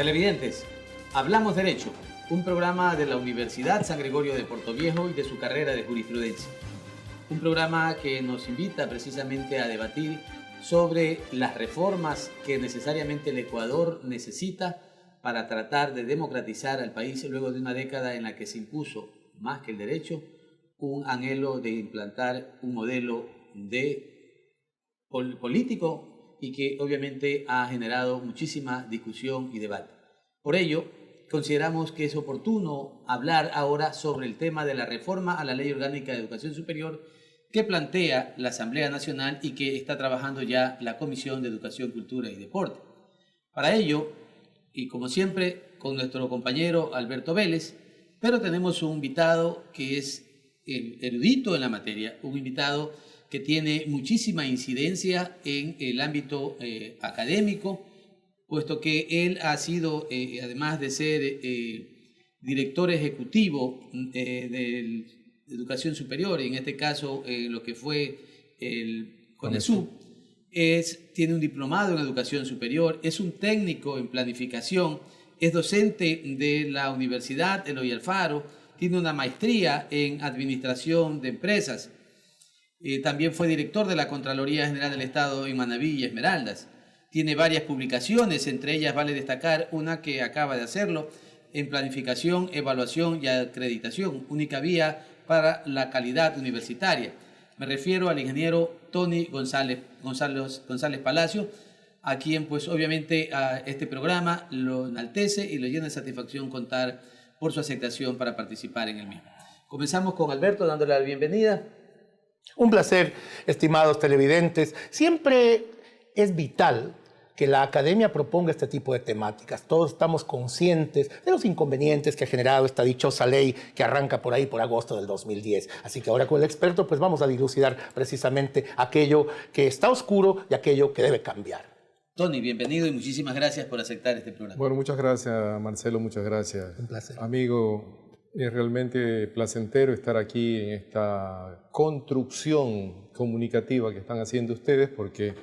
Televidentes, Hablamos Derecho, un programa de la Universidad San Gregorio de Portoviejo y de su carrera de jurisprudencia. Un programa que nos invita precisamente a debatir sobre las reformas que necesariamente el Ecuador necesita para tratar de democratizar al país luego de una década en la que se impuso, más que el derecho, un anhelo de implantar un modelo político y que obviamente ha generado muchísima discusión y debate. Por ello, consideramos que es oportuno hablar ahora sobre el tema de la reforma a la Ley Orgánica de Educación Superior que plantea la Asamblea Nacional y que está trabajando ya la Comisión de Educación, Cultura y Deporte. Para ello, y como siempre, con nuestro compañero Alberto Vélez, pero tenemos un invitado que es erudito en la materia, un invitado que tiene muchísima incidencia en el ámbito académico, puesto que él ha sido, además de ser director ejecutivo de Educación Superior, en este caso lo que fue el CONESUB, tiene un diplomado en Educación Superior, es un técnico en planificación, es docente de la Universidad Eloy Alfaro, tiene una maestría en Administración de Empresas, también fue director de la Contraloría General del Estado en Manabí y Esmeraldas. Tiene varias publicaciones, entre ellas vale destacar una que acaba de hacerlo, en Planificación, Evaluación y Acreditación, única vía para la calidad universitaria. Me refiero al ingeniero Tony González Palacio, a quien pues obviamente a este programa lo enaltece y lo llena de satisfacción contar por su aceptación para participar en el mismo. Comenzamos con Alberto dándole la bienvenida. Un placer, estimados televidentes. Siempre es vital que la academia proponga este tipo de temáticas. Todos estamos conscientes de los inconvenientes que ha generado esta dichosa ley que arranca por ahí por agosto del 2010. Así que ahora con el experto pues vamos a dilucidar precisamente aquello que está oscuro y aquello que debe cambiar. Tony, bienvenido y muchísimas gracias por aceptar este programa. Bueno, muchas gracias, Marcelo, muchas gracias. Un placer. Amigo, es realmente placentero estar aquí en esta construcción comunicativa que están haciendo ustedes porque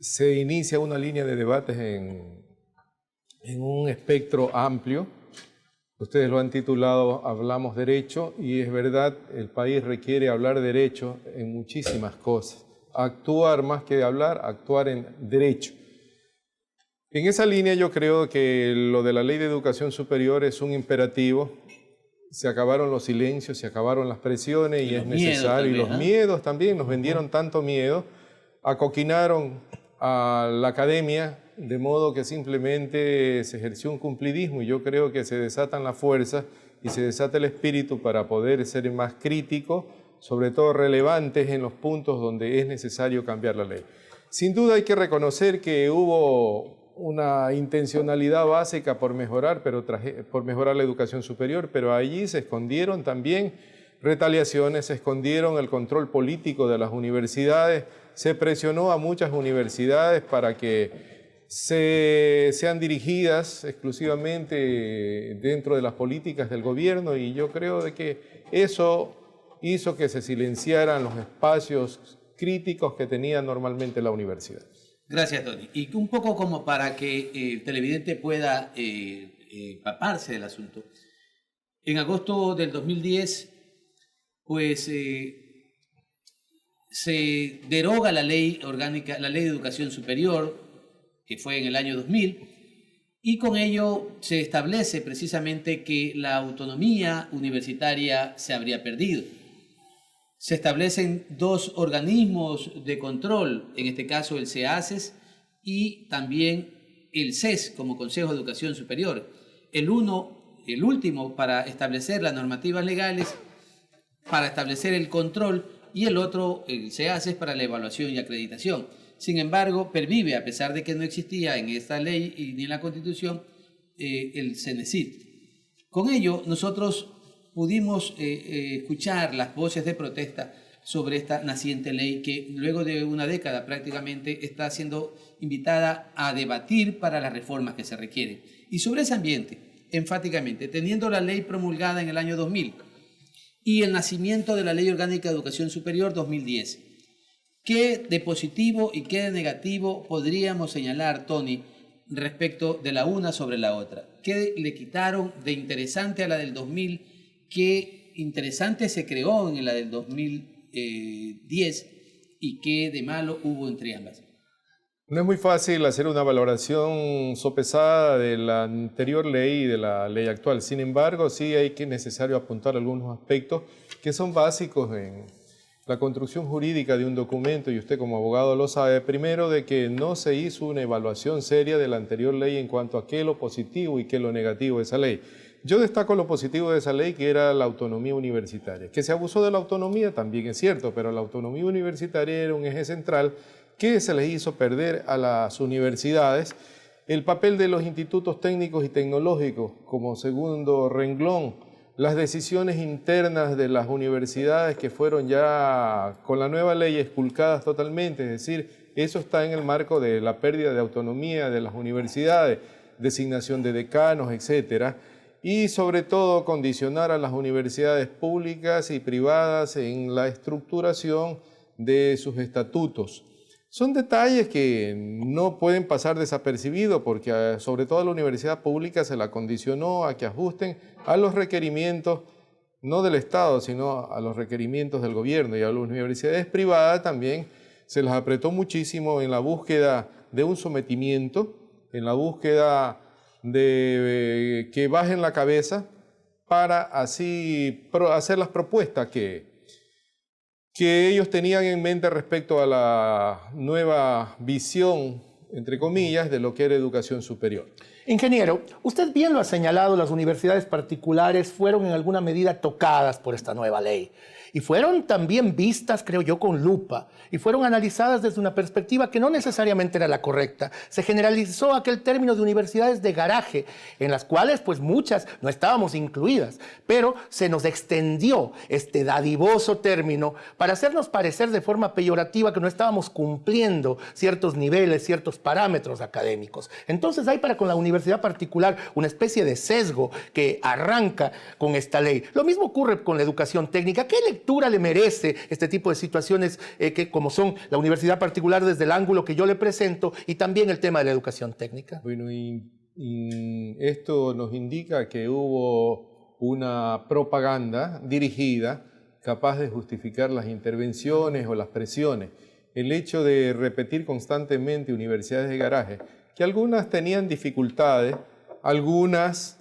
se inicia una línea de debates en un espectro amplio. Ustedes lo han titulado Hablamos Derecho y es verdad, el país requiere hablar derecho en muchísimas cosas. Actuar más que hablar, actuar en derecho. En esa línea yo creo que lo de la Ley de Educación Superior es un imperativo. Se acabaron los silencios, se acabaron las presiones y es necesario. Y los miedos también, nos vendieron tanto miedo, acoquinaron a la academia, de modo que simplemente se ejerció un cumplidismo y yo creo que se desatan las fuerzas y se desata el espíritu para poder ser más críticos, sobre todo relevantes en los puntos donde es necesario cambiar la ley. Sin duda hay que reconocer que hubo una intencionalidad básica por mejorar la educación superior, pero allí se escondieron también retaliaciones, se escondieron el control político de las universidades, se presionó a muchas universidades para que sean dirigidas exclusivamente dentro de las políticas del gobierno y yo creo de que eso hizo que se silenciaran los espacios críticos que tenía normalmente la universidad. Gracias, Tony. Y un poco como para que el televidente pueda empaparse del asunto. En agosto del 2010, pues se deroga la ley orgánica, la Ley de Educación Superior, que fue en el año 2000, y con ello se establece precisamente que la autonomía universitaria se habría perdido. Se establecen dos organismos de control, en este caso el CEACES y también el CES como Consejo de Educación Superior. El último para establecer las normativas legales, para establecer el control y el otro, el CEACES, para la evaluación y acreditación. Sin embargo, pervive, a pesar de que no existía en esta ley y ni en la Constitución, el CENESID. Con ello, nosotros pudimos escuchar las voces de protesta sobre esta naciente ley que luego de una década prácticamente está siendo invitada a debatir para las reformas que se requieren. Y sobre ese ambiente, enfáticamente, teniendo la ley promulgada en el año 2000 y el nacimiento de la Ley Orgánica de Educación Superior 2010, ¿qué de positivo y qué de negativo podríamos señalar, Tony, respecto de la una sobre la otra. ¿Qué le quitaron de interesante a la del 2000? ¿Qué interesante se creó en la del 2010? ¿Y qué de malo hubo entre ambas? No es muy fácil hacer una valoración sopesada de la anterior ley y de la ley actual. Sin embargo, sí necesario apuntar algunos aspectos que son básicos en la construcción jurídica de un documento, y usted como abogado lo sabe. Primero, de que no se hizo una evaluación seria de la anterior ley en cuanto a qué es lo positivo y qué es lo negativo de esa ley. Yo destaco lo positivo de esa ley, que era la autonomía universitaria. Que se abusó de la autonomía también es cierto, pero la autonomía universitaria era un eje central que se les hizo perder a las universidades. El papel de los institutos técnicos y tecnológicos como segundo renglón, las decisiones internas de las universidades que fueron ya con la nueva ley esculcadas totalmente, es decir, eso está en el marco de la pérdida de autonomía de las universidades, designación de decanos, etcétera, y sobre todo condicionar a las universidades públicas y privadas en la estructuración de sus estatutos. Son detalles que no pueden pasar desapercibidos porque sobre todo a la universidad pública se la condicionó a que ajusten a los requerimientos, no del Estado, sino a los requerimientos del gobierno, y a las universidades privadas también se las apretó muchísimo en la búsqueda de un sometimiento, en la búsqueda de que bajen la cabeza para así hacer las propuestas que ellos tenían en mente respecto a la nueva visión, entre comillas, de lo que era educación superior. Ingeniero, usted bien lo ha señalado, las universidades particulares fueron en alguna medida tocadas por esta nueva ley. Y fueron también vistas, creo yo, con lupa. Y fueron analizadas desde una perspectiva que no necesariamente era la correcta. Se generalizó aquel término de universidades de garaje, en las cuales pues muchas no estábamos incluidas. Pero se nos extendió este dadivoso término para hacernos parecer de forma peyorativa que no estábamos cumpliendo ciertos niveles, ciertos parámetros académicos. Entonces hay para con la universidad particular una especie de sesgo que arranca con esta ley. Lo mismo ocurre con la educación técnica. ¿Qué lectura le merece este tipo de situaciones que como son la universidad particular desde el ángulo que yo le presento y también el tema de la educación técnica? Bueno, y esto nos indica que hubo una propaganda dirigida capaz de justificar las intervenciones o las presiones. El hecho de repetir constantemente universidades de garaje, que algunas tenían dificultades, algunas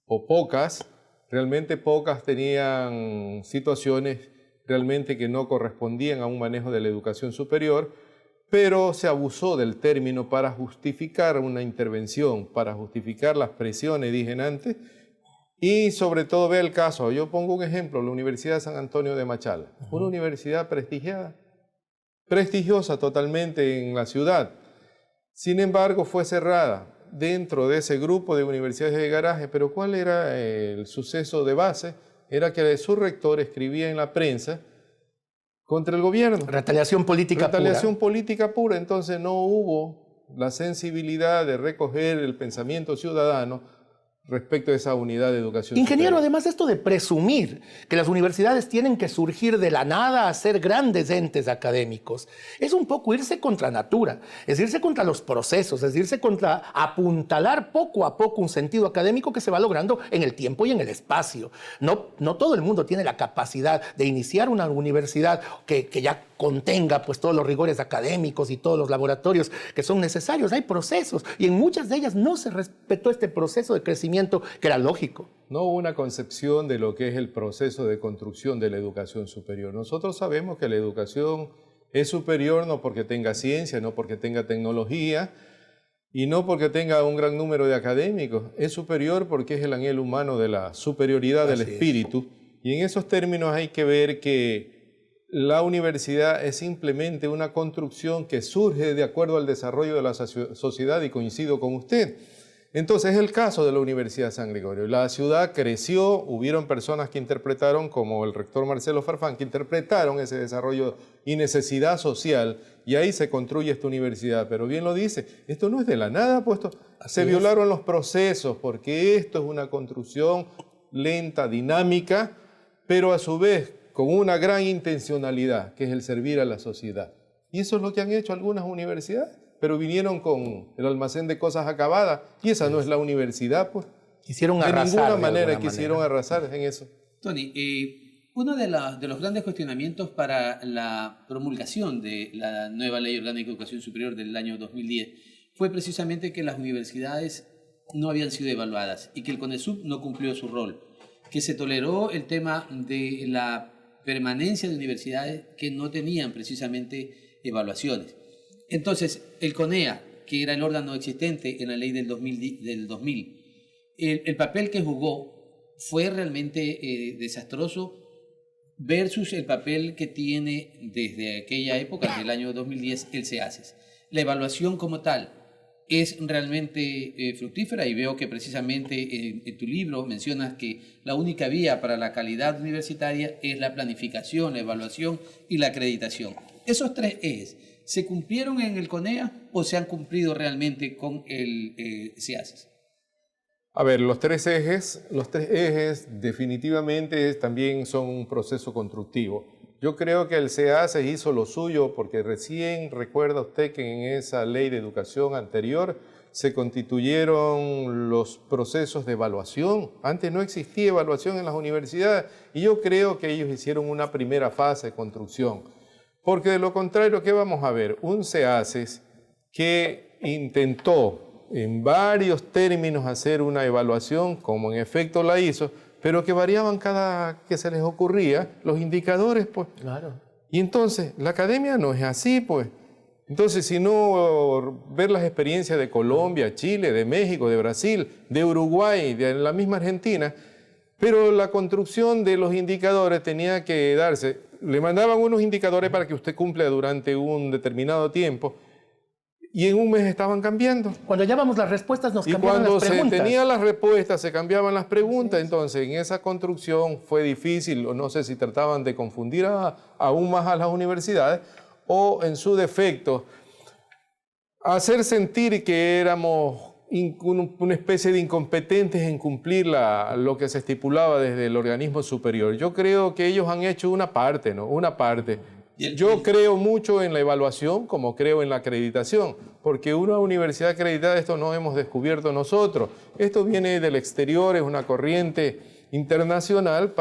o pocas, realmente pocas tenían situaciones realmente que no correspondían a un manejo de la educación superior, pero se abusó del término para justificar una intervención, para justificar las presiones, dije antes, y sobre todo ve el caso. Yo pongo un ejemplo, la Universidad de San Antonio de Machala, una universidad prestigiada, prestigiosa totalmente en la ciudad. Sin embargo, fue cerrada dentro de ese grupo de universidades de garaje. Pero ¿cuál era el suceso de base? Era que su rector escribía en la prensa contra el gobierno. Retaliación política pura. Retaliación política pura. Entonces no hubo la sensibilidad de recoger el pensamiento ciudadano respecto a esa unidad de educación Ingeniero, superior. además esto de presumir que las universidades tienen que surgir de la nada a ser grandes entes académicos, es un poco irse contra natura, es irse contra los procesos, es irse contra apuntalar poco a poco un sentido académico que se va logrando en el tiempo y en el espacio. No todo el mundo tiene la capacidad de iniciar una universidad que ya contenga pues todos los rigores académicos y todos los laboratorios que son necesarios. Hay procesos y en muchas de ellas no se respetó este proceso de crecimiento que era lógico. No hubo una concepción de lo que es el proceso de construcción de la educación superior. Nosotros sabemos que la educación es superior no porque tenga ciencia, no porque tenga tecnología y no porque tenga un gran número de académicos. Es superior porque es el anhelo humano de la superioridad del espíritu. Y en esos términos hay que ver que la universidad es simplemente una construcción que surge de acuerdo al desarrollo de la sociedad, y coincido con usted. Entonces es el caso de la Universidad de San Gregorio. La ciudad creció, hubieron personas que interpretaron, como el rector Marcelo Farfán, que interpretaron ese desarrollo y necesidad social, y ahí se construye esta universidad. Pero bien lo dice, esto no es de la nada, puesto se violaron los procesos, porque esto es una construcción lenta, dinámica, pero a su vez con una gran intencionalidad, que es el servir a la sociedad. Y eso es lo que han hecho algunas universidades. pero vinieron con el almacén de cosas acabadas, y esa no es la universidad, pues. Quisieron de arrasar. Ninguna De manera alguna quisieron arrasar en eso. Tony, uno de los grandes cuestionamientos para la promulgación de la nueva Ley Orgánica de Educación Superior del año 2010 fue precisamente que las universidades no habían sido evaluadas y que el CONESUB no cumplió su rol, que se toleró el tema de la permanencia de universidades que no tenían precisamente evaluaciones. Entonces, el CONEA, que era el órgano existente en la ley del 2000, el papel que jugó fue realmente desastroso versus el papel que tiene desde aquella época, desde el año 2010, el CEACES. La evaluación como tal es realmente fructífera, y veo que precisamente en tu libro mencionas que la única vía para la calidad universitaria es la planificación, la evaluación y la acreditación. Esos tres ejes, ¿se cumplieron en el CONEA o se han cumplido realmente con el CEACES? A ver, los tres ejes definitivamente también son un proceso constructivo. Yo creo que el CEACES hizo lo suyo porque recién recuerda usted que en esa ley de educación anterior se constituyeron los procesos de evaluación. Antes no existía evaluación en las universidades y yo creo que ellos hicieron una primera fase de construcción. Porque de lo contrario, ¿qué vamos a ver? Un CEACES que intentó en varios términos hacer una evaluación, como en efecto la hizo, pero que variaban cada que se les ocurría los indicadores, pues. Claro. Y entonces, la academia no es así, pues. Entonces, si no ver las experiencias de Colombia, Chile, de México, de Brasil, de Uruguay, de la misma Argentina, pero la construcción de los indicadores tenía que darse. Le mandaban unos indicadores para que usted cumpla durante un determinado tiempo, y en un mes estaban cambiando. Cuando hallábamos las respuestas nos cambiaban las cuando preguntas. se tenían las respuestas, se cambiaban las preguntas. Entonces, en esa construcción fue difícil, o no sé si trataban de confundir aún más a las universidades, o en su defecto, hacer sentir que éramos una especie de incompetentes en cumplir lo que se estipulaba desde el organismo superior. Yo creo que ellos han hecho una parte, ¿no? Una parte. Yo creo mucho en la evaluación como creo en la acreditación, porque una universidad acreditada, esto no hemos descubierto nosotros, esto viene del exterior, es una corriente internacional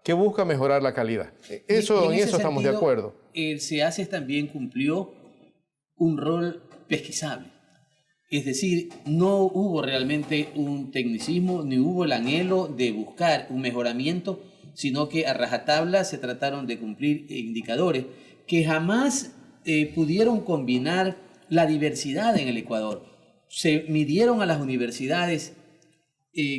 que busca mejorar la calidad. En eso estamos de acuerdo. El CEACES también cumplió un rol pesquisable, es decir, no hubo realmente un tecnicismo, ni hubo el anhelo de buscar un mejoramiento, sino que a rajatabla se trataron de cumplir indicadores que jamás pudieron combinar la diversidad en el Ecuador. Se midieron a las universidades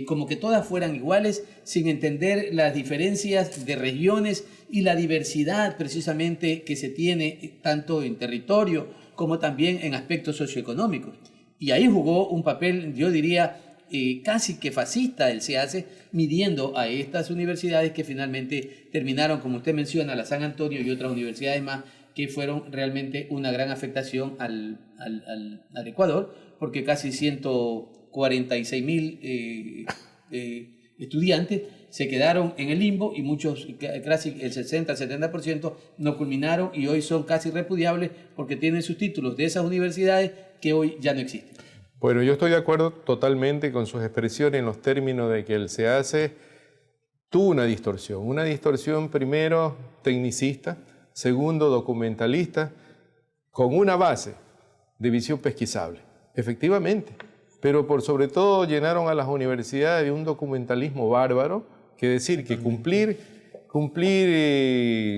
como que todas fueran iguales, sin entender las diferencias de regiones y la diversidad precisamente que se tiene tanto en territorio como también en aspectos socioeconómicos. Y ahí jugó un papel, yo diría, casi que fascista el CEACES, midiendo a estas universidades que finalmente terminaron, como usted menciona, la San Antonio y otras universidades más, que fueron realmente una gran afectación al Ecuador, porque casi 146.000 estudiantes se quedaron en el limbo y muchos, casi el 60-70%, no culminaron y hoy son casi repudiables porque tienen sus títulos de esas universidades que hoy ya no existen. Bueno, yo estoy de acuerdo totalmente con sus expresiones en los términos de que el CEACES tuvo una distorsión primero tecnicista, segundo documentalista, con una base de visión pesquisable, efectivamente, pero por sobre todo llenaron a las universidades de un documentalismo bárbaro, que decir que cumplir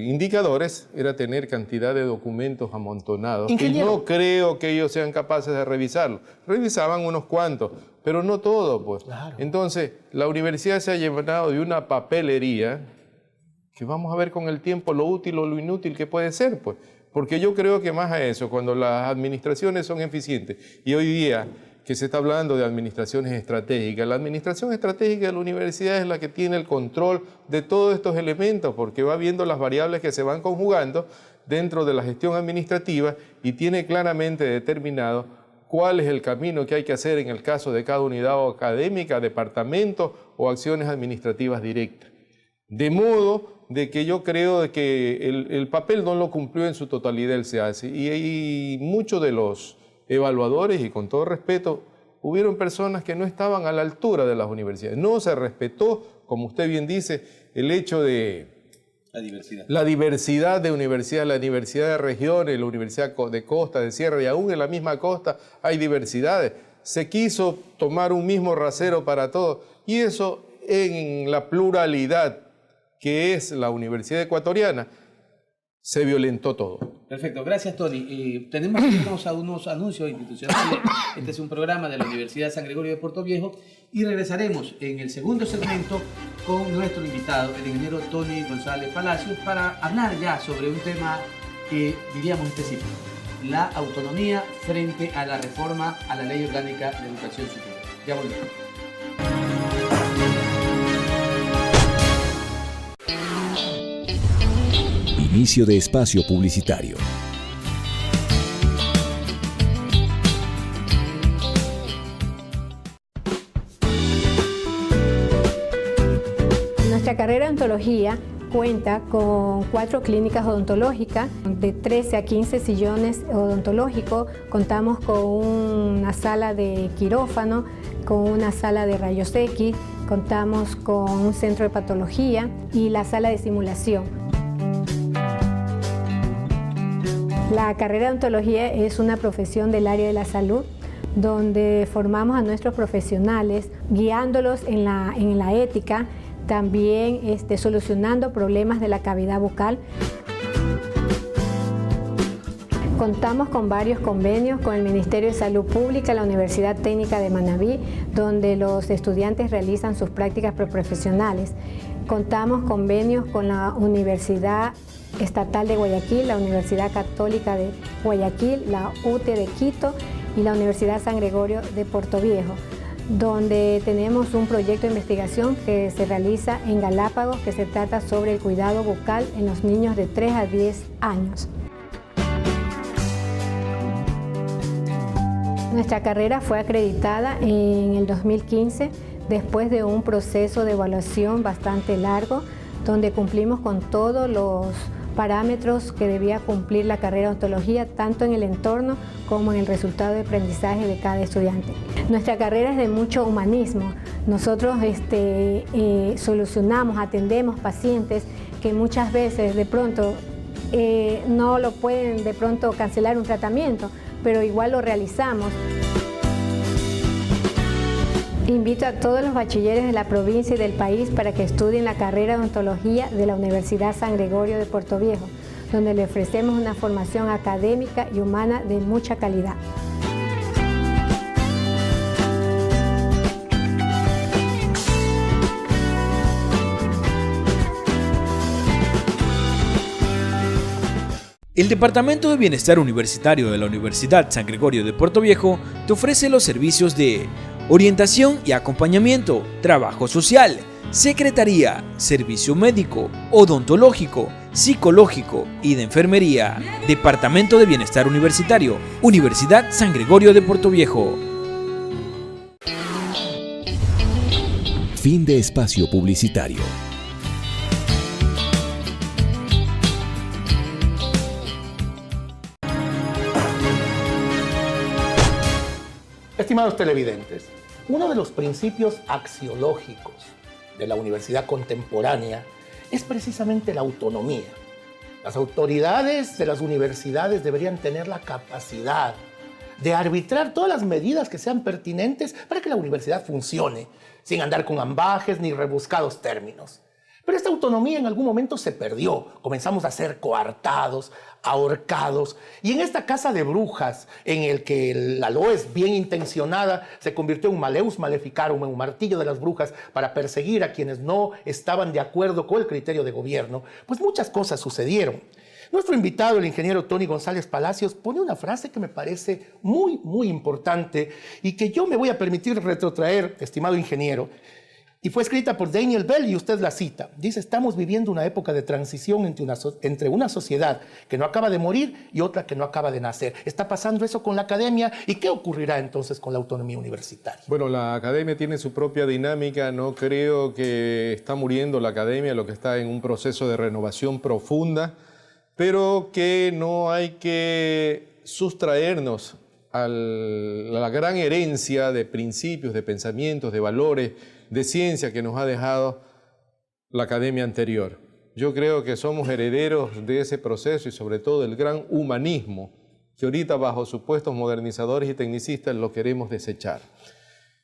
indicadores era tener cantidad de documentos amontonados. Y no creo que ellos sean capaces de revisarlo. Revisaban unos cuantos, pero no todo, pues. Claro. Entonces, la universidad se ha llenado de una papelería que vamos a ver con el tiempo lo útil o lo inútil que puede ser, pues. Porque yo creo que más a eso, cuando las administraciones son eficientes, y hoy día que se está hablando de administraciones estratégicas. La administración estratégica de la universidad es la que tiene el control de todos estos elementos, porque va viendo las variables que se van conjugando dentro de la gestión administrativa y tiene claramente determinado cuál es el camino que hay que hacer en el caso de cada unidad académica, departamento o acciones administrativas directas. De modo de que yo creo de que el papel no lo cumplió en su totalidad el CEACES y muchos de los evaluadores y con todo respeto, hubieron personas que no estaban a la altura de las universidades. No se respetó, como usted bien dice, el hecho de la diversidad de universidades, la diversidad de regiones, la universidad de costa, de sierra, y aún en la misma costa hay diversidades. Se quiso tomar un mismo rasero para todos, y eso en la pluralidad que es la Universidad Ecuatoriana, se violentó todo. Perfecto, gracias Tony. Tenemos que irnos a unos anuncios institucionales. Este es un programa de la Universidad San Gregorio de Puerto Viejo y regresaremos en el segundo segmento con nuestro invitado, el ingeniero Tony González Palacios, para hablar ya sobre un tema que diríamos específico, la autonomía frente a la reforma a la Ley Orgánica de Educación Superior. Ya volvemos. Inicio de espacio publicitario. Nuestra carrera de odontología cuenta con 4 clínicas odontológicas, de 13 a 15 sillones odontológicos. Contamos con una sala de quirófano, con una sala de rayos X, contamos con un centro de patología y la sala de simulación. La carrera de odontología es una profesión del área de la salud, donde formamos a nuestros profesionales, guiándolos en la ética, también solucionando problemas de la cavidad bucal. Contamos con varios convenios con el Ministerio de Salud Pública, la Universidad Técnica de Manabí, donde los estudiantes realizan sus prácticas preprofesionales. Contamos convenios con la Universidad Estatal de Guayaquil, la Universidad Católica de Guayaquil, la UTE de Quito y la Universidad San Gregorio de Puerto Viejo, donde tenemos un proyecto de investigación que se realiza en Galápagos, que se trata sobre el cuidado bucal en los niños de 3 a 10 años. Nuestra carrera fue acreditada en el 2015 después de un proceso de evaluación bastante largo, donde cumplimos con todos los parámetros que debía cumplir la carrera de odontología, tanto en el entorno como en el resultado de aprendizaje de cada estudiante. Nuestra carrera es de mucho humanismo. Nosotros solucionamos, atendemos pacientes que muchas veces de pronto no lo pueden de pronto cancelar un tratamiento, pero igual lo realizamos. Invito a todos los bachilleres de la provincia y del país para que estudien la carrera de odontología de la Universidad San Gregorio de Puerto Viejo, donde le ofrecemos una formación académica y humana de mucha calidad. El Departamento de Bienestar Universitario de la Universidad San Gregorio de Puerto Viejo te ofrece los servicios de orientación y acompañamiento, trabajo social, secretaría, servicio médico, odontológico, psicológico y de enfermería. Departamento de Bienestar Universitario, Universidad San Gregorio de Puerto Viejo. Fin de espacio publicitario. Estimados televidentes, uno de los principios axiológicos de la universidad contemporánea es precisamente la autonomía. Las autoridades de las universidades deberían tener la capacidad de arbitrar todas las medidas que sean pertinentes para que la universidad funcione, sin andar con ambajes ni rebuscados términos. Pero esta autonomía en algún momento se perdió. Comenzamos a ser coartados, ahorcados. Y en esta casa de brujas, en el que la loes bien intencionada se convirtió en un maleus maleficarum, en un martillo de las brujas para perseguir a quienes no estaban de acuerdo con el criterio de gobierno, pues muchas cosas sucedieron. Nuestro invitado, el ingeniero Tony González Palacios, pone una frase que me parece muy importante y que yo me voy a permitir retrotraer, estimado ingeniero, y fue escrita por Daniel Bell y usted la cita. Dice: estamos viviendo una época de transición entre una sociedad que no acaba de morir y otra que no acaba de nacer. ¿Está pasando eso con la academia? ¿Y qué ocurrirá entonces con la autonomía universitaria? Bueno, la academia tiene su propia dinámica. No creo que está muriendo la academia, lo que está en un proceso de renovación profunda, pero que no hay que sustraernos a la gran herencia de principios, de pensamientos, de valores, de ciencia que nos ha dejado la academia anterior. Yo creo que somos herederos de ese proceso y sobre todo del gran humanismo que ahorita bajo supuestos modernizadores y tecnicistas lo queremos desechar.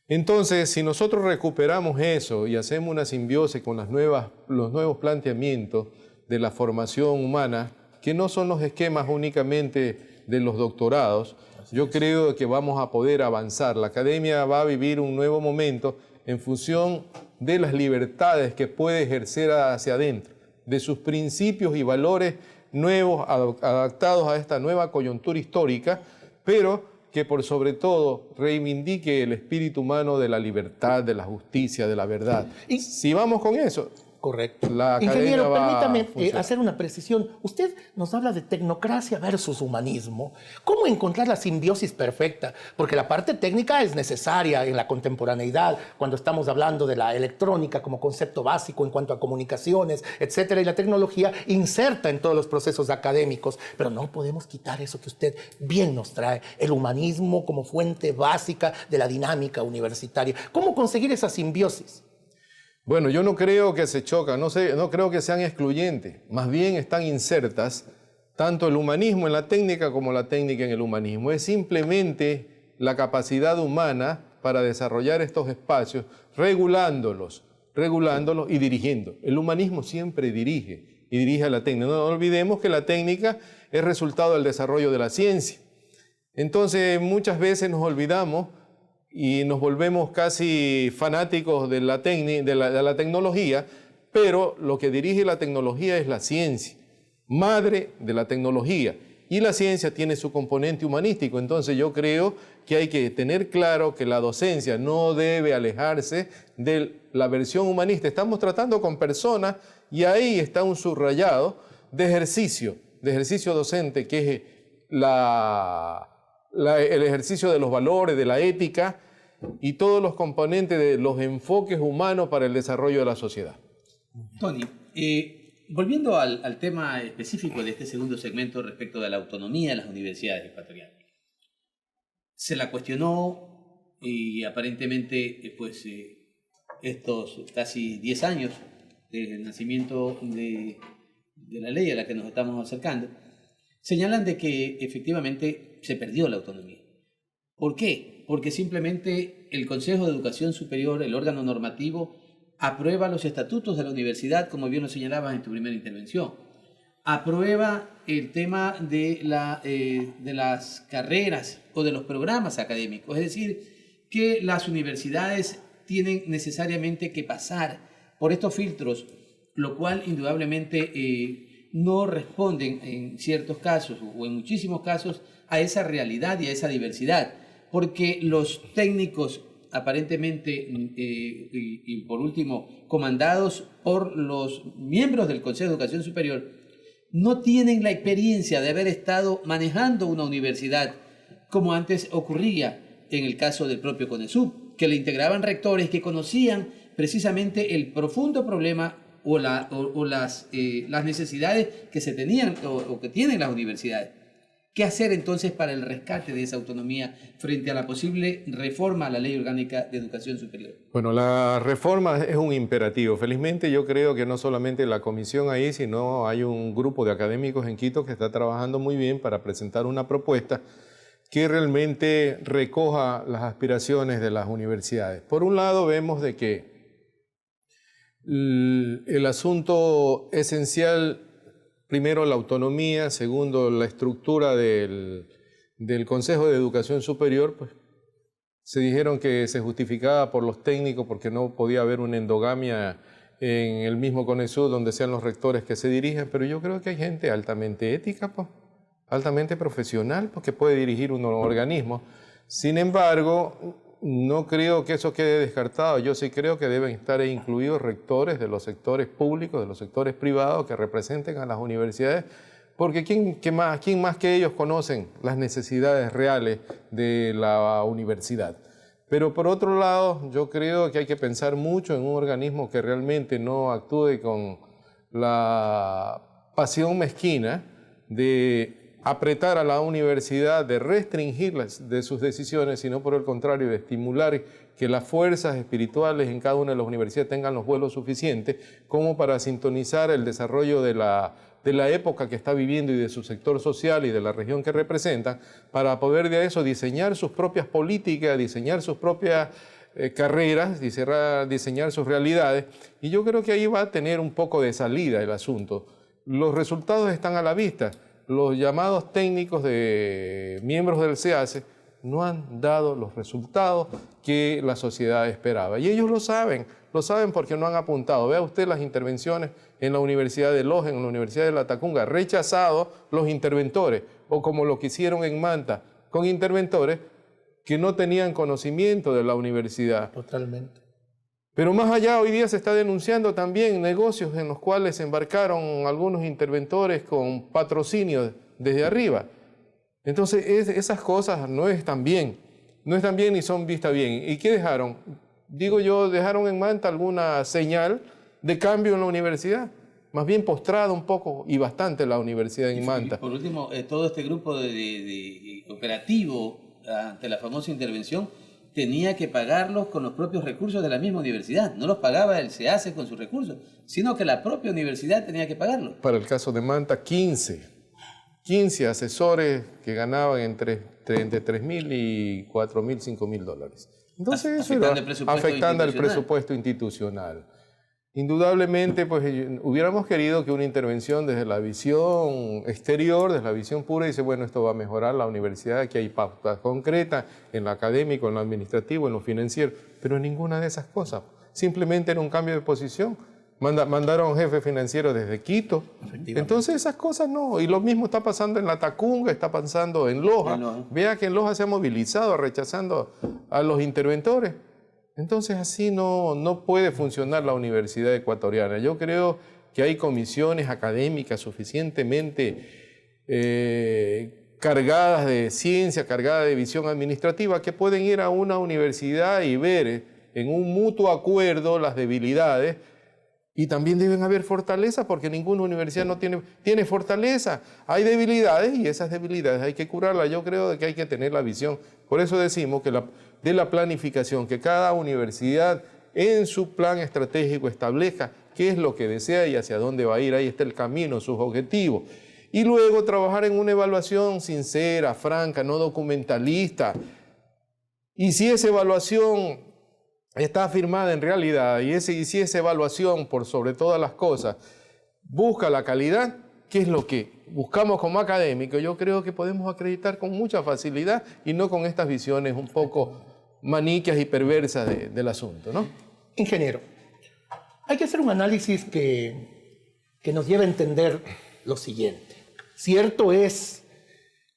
Entonces, si nosotros recuperamos eso y hacemos una simbiosis con los nuevos planteamientos de la formación humana, que no son los esquemas únicamente de los doctorados, yo creo que vamos a poder avanzar. La academia va a vivir un nuevo momento en función de las libertades que puede ejercer hacia adentro, de sus principios y valores nuevos adaptados a esta nueva coyuntura histórica, pero que por sobre todo reivindique el espíritu humano de la libertad, de la justicia, de la verdad. Y si vamos con eso, correcto. La Ingeniero, permítame funcionar. hacer una precisión. Usted nos habla de tecnocracia versus humanismo. ¿Cómo encontrar la simbiosis perfecta? Porque la parte técnica es necesaria en la contemporaneidad, cuando estamos hablando de la electrónica como concepto básico en cuanto a comunicaciones, etcétera, y la tecnología inserta en todos los procesos académicos. Pero no podemos quitar eso que usted bien nos trae, el humanismo como fuente básica de la dinámica universitaria. ¿Cómo conseguir esa simbiosis? Bueno, yo no creo que se chocan, no creo que sean excluyentes, más bien están insertas tanto el humanismo en la técnica como la técnica en el humanismo. Es simplemente la capacidad humana para desarrollar estos espacios, regulándolos y dirigiendo. El humanismo siempre dirige y dirige a la técnica. No olvidemos que la técnica es resultado del desarrollo de la ciencia. Entonces, muchas veces nos olvidamos y nos volvemos casi fanáticos de la tecnología, pero lo que dirige la tecnología es la ciencia, madre de la tecnología, y la ciencia tiene su componente humanístico. Entonces yo creo que hay que tener claro que la docencia no debe alejarse de la versión humanista. Estamos tratando con personas y ahí está un subrayado de ejercicio docente, que es el ejercicio de los valores, de la ética y todos los componentes de los enfoques humanos para el desarrollo de la sociedad. Tony, volviendo al tema específico de este segundo segmento respecto de la autonomía de las universidades ecuatorianas. Se la cuestionó y aparentemente estos casi 10 años del nacimiento de la ley a la que nos estamos acercando, señalan de que efectivamente se perdió la autonomía. ¿Por qué? Porque simplemente el Consejo de Educación Superior, el órgano normativo, aprueba los estatutos de la universidad, como bien lo señalabas en tu primera intervención. Aprueba el tema de las carreras o de los programas académicos. Es decir, que las universidades tienen necesariamente que pasar por estos filtros, lo cual indudablemente no responden en ciertos casos o en muchísimos casos a esa realidad y a esa diversidad, porque los técnicos aparentemente y por último comandados por los miembros del Consejo de Educación Superior no tienen la experiencia de haber estado manejando una universidad como antes ocurría en el caso del propio CONESUB, que le integraban rectores que conocían precisamente el profundo problema o las necesidades que se tenían o que tienen las universidades. ¿Qué hacer entonces para el rescate de esa autonomía frente a la posible reforma a la Ley Orgánica de Educación Superior? Bueno, la reforma es un imperativo. Felizmente yo creo que no solamente la comisión ahí, sino hay un grupo de académicos en Quito que está trabajando muy bien para presentar una propuesta que realmente recoja las aspiraciones de las universidades. Por un lado vemos de que el asunto esencial, primero la autonomía, segundo la estructura del Consejo de Educación Superior, pues se dijeron que se justificaba por los técnicos porque no podía haber una endogamia en el mismo CONESUB donde sean los rectores que se dirigen, pero yo creo que hay gente altamente ética, pues, altamente profesional, pues, que puede dirigir un organismo. Sin embargo, no creo que eso quede descartado. Yo sí creo que deben estar incluidos rectores de los sectores públicos, de los sectores privados que representen a las universidades, porque ¿quién más que ellos conocen las necesidades reales de la universidad? Pero por otro lado, yo creo que hay que pensar mucho en un organismo que realmente no actúe con la pasión mezquina de apretar a la universidad, de restringirlas de sus decisiones, sino por el contrario, de estimular que las fuerzas espirituales en cada una de las universidades tengan los vuelos suficientes como para sintonizar el desarrollo de la época que está viviendo y de su sector social y de la región que representan, para poder de eso diseñar sus propias políticas, diseñar sus propias carreras, diseñar sus realidades. Y yo creo que ahí va a tener un poco de salida el asunto. Los resultados están a la vista. Los llamados técnicos de miembros del SEACE no han dado los resultados que la sociedad esperaba. Y ellos lo saben porque no han apuntado. Vea usted las intervenciones en la Universidad de Loja, en la Universidad de Latacunga, rechazados los interventores, o como lo que hicieron en Manta, con interventores que no tenían conocimiento de la universidad. Totalmente. Pero más allá, hoy día se está denunciando también negocios en los cuales se embarcaron algunos interventores con patrocinio desde arriba. Entonces, esas cosas no están bien ni son vistas bien. ¿Y qué dejaron? Digo yo, dejaron en Manta alguna señal de cambio en la universidad. Más bien postrada un poco y bastante la universidad en Manta. Y por último, todo este grupo de operativo ante la famosa intervención tenía que pagarlos con los propios recursos de la misma universidad. No los pagaba el SEACE con sus recursos, sino que la propia universidad tenía que pagarlos. Para el caso de Manta, 15 asesores que ganaban entre 3.000 y 4.000, 5.000 dólares. Entonces eso era afectando al presupuesto institucional. Indudablemente, pues hubiéramos querido que una intervención desde la visión exterior, desde la visión pura, dice, bueno, esto va a mejorar la universidad, aquí hay pautas concretas en lo académico, en lo administrativo, en lo financiero, pero ninguna de esas cosas. Simplemente era un cambio de posición. Mandaron a un jefe financiero desde Quito. Entonces esas cosas no. Y lo mismo está pasando en Latacunga, está pasando en Loja. Vea que en Loja se ha movilizado rechazando a los interventores. Entonces así no puede funcionar la universidad ecuatoriana. Yo creo que hay comisiones académicas suficientemente cargadas de ciencia, cargadas de visión administrativa, que pueden ir a una universidad y ver en un mutuo acuerdo las debilidades. Y también deben haber fortaleza, porque ninguna universidad no tiene fortaleza. Hay debilidades y esas debilidades hay que curarlas. Yo creo que hay que tener la visión. Por eso decimos que de la planificación, que cada universidad en su plan estratégico establezca qué es lo que desea y hacia dónde va a ir. Ahí está el camino, sus objetivos. Y luego trabajar en una evaluación sincera, franca, no documentalista. Y si esa evaluación está afirmada en realidad y si esa evaluación, por sobre todas las cosas, busca la calidad, que es lo que buscamos como académicos, yo creo que podemos acreditar con mucha facilidad y no con estas visiones un poco maniqueas y perversas del asunto, ¿no? Ingeniero, hay que hacer un análisis que nos lleve a entender lo siguiente. Cierto es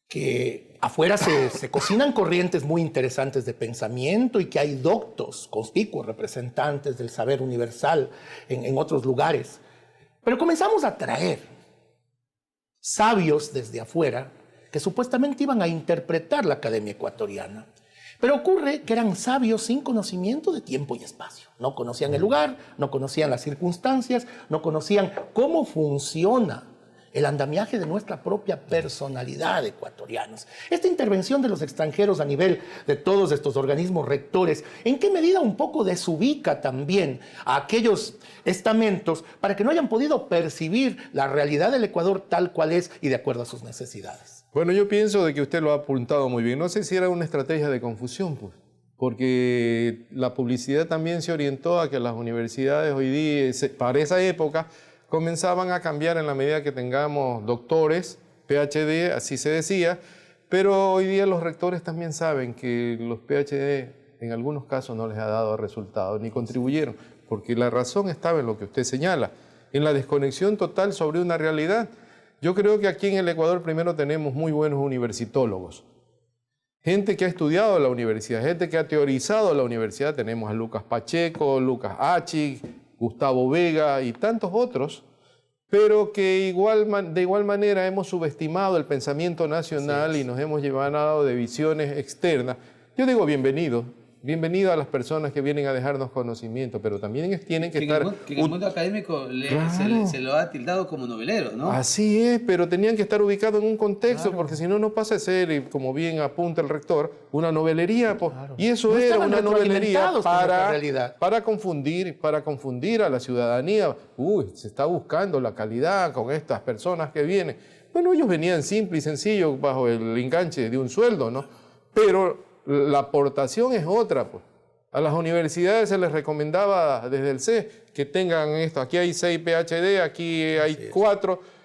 que afuera se cocinan corrientes muy interesantes de pensamiento y que hay doctos, conspicuos representantes del saber universal en otros lugares. Pero comenzamos a traer sabios desde afuera que supuestamente iban a interpretar la academia ecuatoriana. Pero ocurre que eran sabios sin conocimiento de tiempo y espacio. No conocían el lugar, no conocían las circunstancias, no conocían cómo funciona el andamiaje de nuestra propia personalidad de ecuatorianos. Esta intervención de los extranjeros a nivel de todos estos organismos rectores, ¿en qué medida un poco desubica también a aquellos estamentos para que no hayan podido percibir la realidad del Ecuador tal cual es y de acuerdo a sus necesidades? Bueno, yo pienso de que usted lo ha apuntado muy bien. No sé si era una estrategia de confusión, pues, porque la publicidad también se orientó a que las universidades hoy día, para esa época, comenzaban a cambiar en la medida que tengamos doctores, PhD, así se decía, pero hoy día los rectores también saben que los PhD en algunos casos no les ha dado resultados, ni contribuyeron, porque la razón estaba en lo que usted señala, en la desconexión total sobre una realidad. Yo creo que aquí en el Ecuador primero tenemos muy buenos universitólogos, gente que ha estudiado la universidad, gente que ha teorizado la universidad. Tenemos a Lucas Pacheco, Lucas Achig, Gustavo Vega y tantos otros, pero que de igual manera hemos subestimado el pensamiento nacional y nos hemos llevado de visiones externas. Yo digo bienvenido, bienvenido a las personas que vienen a dejarnos conocimiento, pero también tienen que estar... Que en el mundo académico Claro. se lo ha tildado como novelero, ¿no? Así es, pero tenían que estar ubicados en un contexto, porque si no, no pasa a ser, y como bien apunta el rector, una novelería. Y eso No era estaban una novelería retroalimentados con nuestra realidad. para confundir a la ciudadanía. Uy, se está buscando la calidad con estas personas que vienen. Bueno, ellos venían simple y sencillo bajo el enganche de un sueldo, ¿no? Pero la aportación es otra, pues. A las universidades se les recomendaba desde el CES que tengan esto. Aquí hay 6 PhD, aquí hay 4.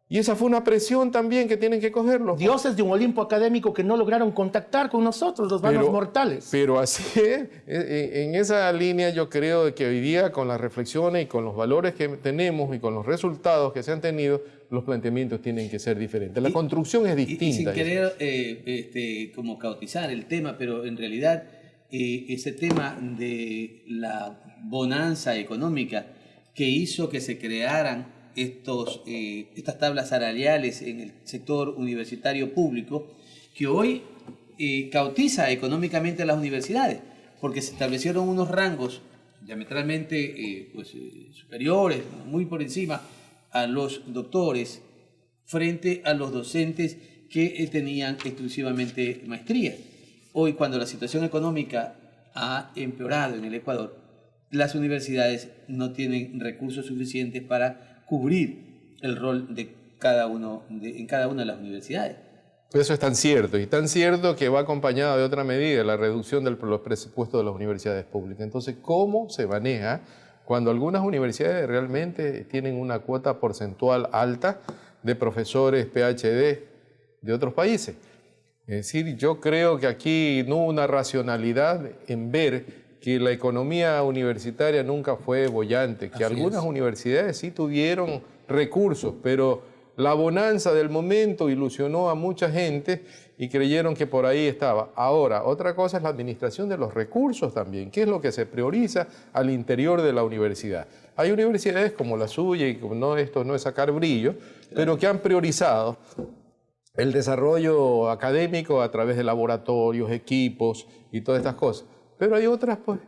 Y esa fue una presión también que tienen que cogerlo. Dioses de un Olimpo académico que no lograron contactar con nosotros, los vanos mortales. Pero así es. En esa línea yo creo que hoy día con las reflexiones y con los valores que tenemos y con los resultados que se han tenido, los planteamientos tienen que ser diferentes. La construcción es distinta. Y sin querer como cautizar el tema, pero en realidad ese tema de la bonanza económica que hizo que se crearan estas tablas salariales en el sector universitario público, que hoy cautiza económicamente a las universidades, porque se establecieron unos rangos diametralmente superiores, muy por encima a los doctores, frente a los docentes que tenían exclusivamente maestría. Hoy, cuando la situación económica ha empeorado en el Ecuador, las universidades no tienen recursos suficientes para cubrir el rol de cada uno en cada una de las universidades. Eso es tan cierto, y tan cierto que va acompañado de otra medida, la reducción de los presupuestos de las universidades públicas. Entonces, ¿cómo se maneja cuando algunas universidades realmente tienen una cuota porcentual alta de profesores PhD de otros países? Es decir, yo creo que aquí no hubo una racionalidad en ver que la economía universitaria nunca fue boyante, que algunas universidades sí tuvieron recursos, pero la bonanza del momento ilusionó a mucha gente y creyeron que por ahí estaba. Ahora, otra cosa es la administración de los recursos también, que es lo que se prioriza al interior de la universidad. Hay universidades como la suya, y esto no es sacar brillo, pero que han priorizado el desarrollo académico a través de laboratorios, equipos y todas estas cosas. Pero hay otras, pues,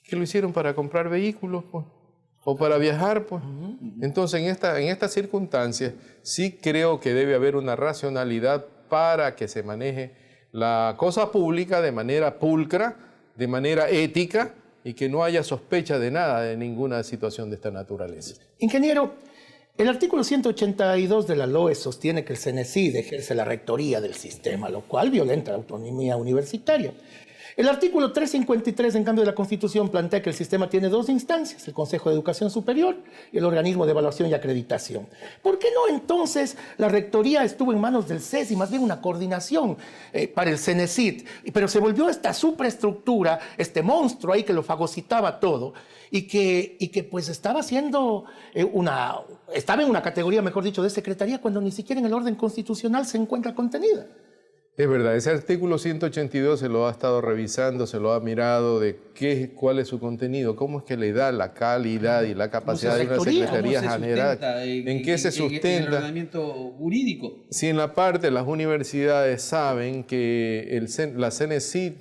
que lo hicieron para comprar vehículos, pues, o para viajar, pues. Entonces, en estas circunstancias, sí creo que debe haber una racionalidad para que se maneje la cosa pública de manera pulcra, de manera ética, y que no haya sospecha de nada, de ninguna situación de esta naturaleza. Ingeniero, el artículo 182 de la LOE sostiene que el CENESID ejerce la rectoría del sistema, lo cual violenta la autonomía universitaria. El artículo 353, en cambio, de la Constitución plantea que el sistema tiene 2 instancias, el Consejo de Educación Superior y el Organismo de Evaluación y Acreditación. ¿Por qué no entonces la rectoría estuvo en manos del CES y más bien una coordinación para el CENESID? Pero se volvió esta superestructura, este monstruo ahí que lo fagocitaba todo y que pues estaba haciendo estaba en una categoría, mejor dicho, de secretaría cuando ni siquiera en el orden constitucional se encuentra contenida. Es verdad, ese artículo 182 se lo ha estado revisando, se lo ha mirado de cuál es su contenido, cómo es que le da la calidad y la capacidad de una secretaría general, en qué se sustenta. En el ordenamiento jurídico. Si en la parte las universidades saben que la CENESID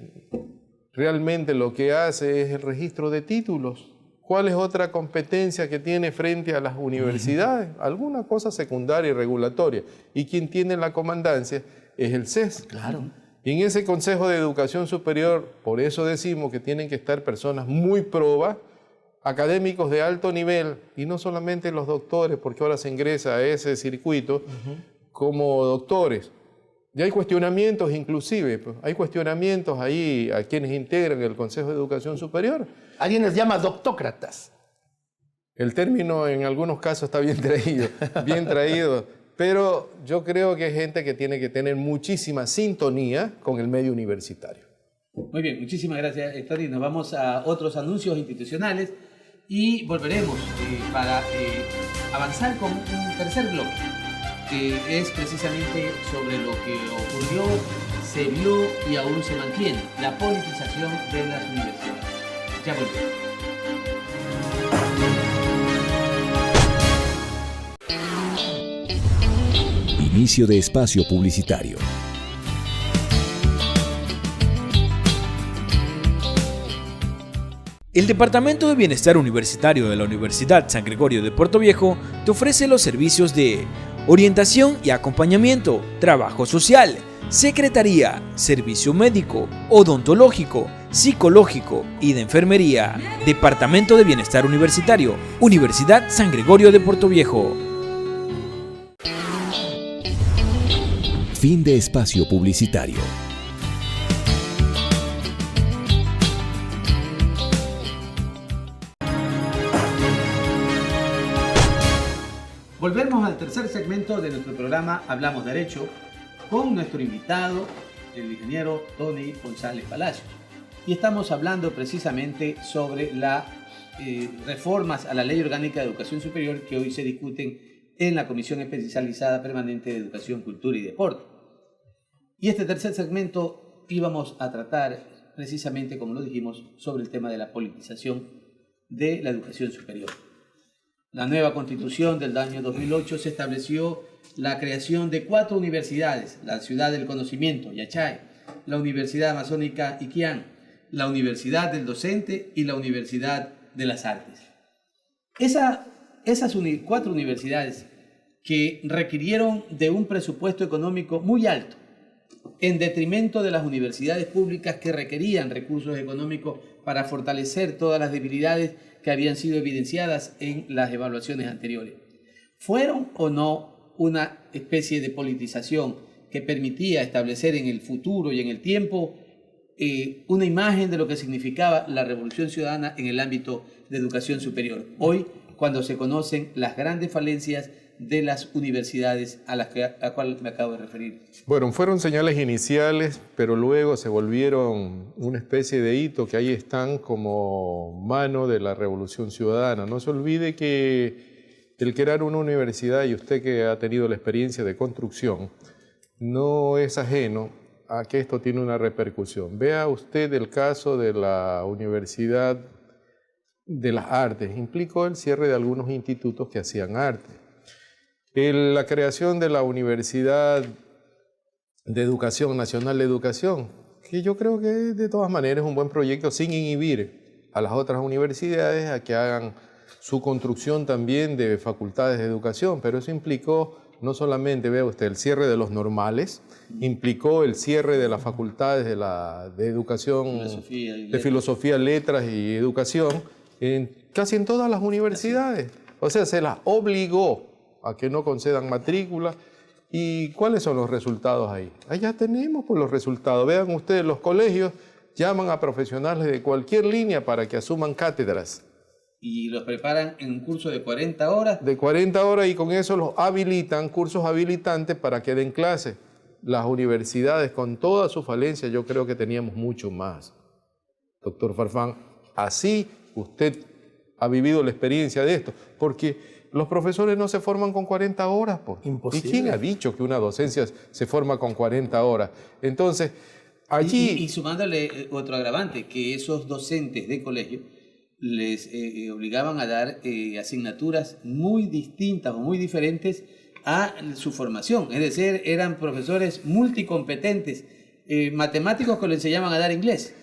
realmente lo que hace es el registro de títulos, ¿cuál es otra competencia que tiene frente a las universidades? Alguna cosa secundaria y regulatoria. Y quien tiene la comandancia es el CES. Claro. Y en ese Consejo de Educación Superior, por eso decimos que tienen que estar personas muy probas, académicos de alto nivel, y no solamente los doctores, porque ahora se ingresa a ese circuito como doctores. Y hay cuestionamientos inclusive, pues, hay cuestionamientos ahí a quienes integran el Consejo de Educación Superior. Alguien les llama doctócratas. El término en algunos casos está bien traído. Pero yo creo que hay gente que tiene que tener muchísima sintonía con el medio universitario. Muy bien, muchísimas gracias, Héctor. Y nos vamos a otros anuncios institucionales y volveremos para avanzar con un tercer bloque, que es precisamente sobre lo que ocurrió, se vio y aún se mantiene, la politización de las universidades. Ya volvemos. Inicio de espacio publicitario. El Departamento de Bienestar Universitario de la Universidad San Gregorio de Puerto Viejo te ofrece los servicios de orientación y acompañamiento, trabajo social, secretaría, servicio médico, odontológico, psicológico y de enfermería. Departamento de Bienestar Universitario, Universidad San Gregorio de Puerto Viejo. Fin de espacio publicitario. Volvemos al tercer segmento de nuestro programa Hablamos Derecho con nuestro invitado, el ingeniero Tony González Palacios. Y estamos hablando precisamente sobre las reformas a la Ley Orgánica de Educación Superior que hoy se discuten en la Comisión Especializada Permanente de Educación, Cultura y Deporte. Y este tercer segmento íbamos a tratar precisamente, como lo dijimos, sobre el tema de la politización de la educación superior. La nueva Constitución del año 2008 se estableció la creación de 4 universidades: la Ciudad del Conocimiento, Yachay, la Universidad Amazónica Iquián, la Universidad del Docente y la Universidad de las Artes. Esas 4 universidades que requirieron de un presupuesto económico muy alto, en detrimento de las universidades públicas que requerían recursos económicos para fortalecer todas las debilidades que habían sido evidenciadas en las evaluaciones anteriores. ¿Fueron o no una especie de politización que permitía establecer en el futuro y en el tiempo una imagen de lo que significaba la revolución ciudadana en el ámbito de educación superior? Hoy, cuando se conocen las grandes falencias de las universidades a cual me acabo de referir. Bueno, fueron señales iniciales, pero luego se volvieron una especie de hito que ahí están como mano de la revolución ciudadana. No se olvide que el crear una universidad, y usted que ha tenido la experiencia de construcción, no es ajeno a que esto tiene una repercusión. Vea usted el caso de la Universidad de las Artes. Implicó el cierre de algunos institutos que hacían arte. La creación de la Universidad de Educación, Nacional de Educación, que yo creo que de todas maneras es un buen proyecto sin inhibir a las otras universidades a que hagan su construcción también de facultades de educación, pero eso implicó no solamente, vea usted, el cierre de los normales, implicó el cierre de las facultades de educación, de filosofía, letras y educación, casi en todas las universidades. O sea, se las obligó a que no concedan matrícula. ¿Y cuáles son los resultados ahí? Allá tenemos pues, los resultados. Vean ustedes, los colegios llaman a profesionales de cualquier línea para que asuman cátedras. Y los preparan en un curso de 40 horas. De 40 horas, y con eso los habilitan, cursos habilitantes para que den clases. Las universidades, con toda su falencia, yo creo que teníamos mucho más. Doctor Farfán, así usted ha vivido la experiencia de esto, porque los profesores no se forman con 40 horas. Pues. Imposible. ¿Y quién ha dicho que una docencia se forma con 40 horas? Entonces, allí... Y sumándole otro agravante, que esos docentes de colegio les obligaban a dar asignaturas muy distintas o muy diferentes a su formación. Es decir, eran profesores multicompetentes, matemáticos que les enseñaban a dar inglés,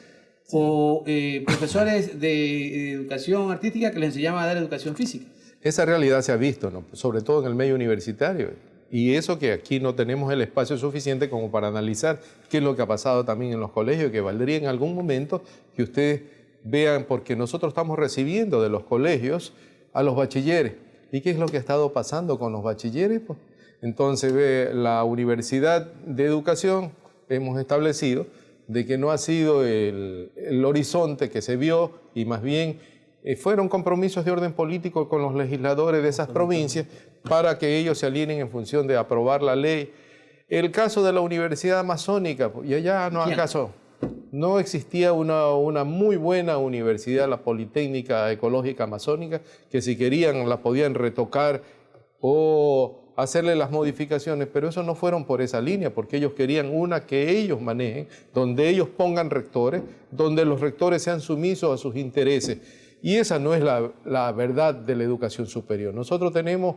o profesores de educación artística que les enseñaban a dar educación física. Esa realidad se ha visto, ¿no? Sobre todo en el medio universitario. Y eso que aquí no tenemos el espacio suficiente como para analizar qué es lo que ha pasado también en los colegios, que valdría en algún momento que ustedes vean, porque nosotros estamos recibiendo de los colegios a los bachilleres. ¿Y qué es lo que ha estado pasando con los bachilleres? Pues, entonces, la Universidad de Educación hemos establecido de que no ha sido el horizonte que se vio, y más bien fueron compromisos de orden político con los legisladores de esas provincias para que ellos se alineen en función de aprobar la ley. El caso de la Universidad Amazónica, y allá no existía una muy buena universidad, la Politécnica Ecológica Amazónica, que si querían la podían retocar o hacerle las modificaciones, pero eso no fueron por esa línea, porque ellos querían una que ellos manejen, donde ellos pongan rectores, donde los rectores sean sumisos a sus intereses. Y esa no es la verdad de la educación superior. Nosotros tenemos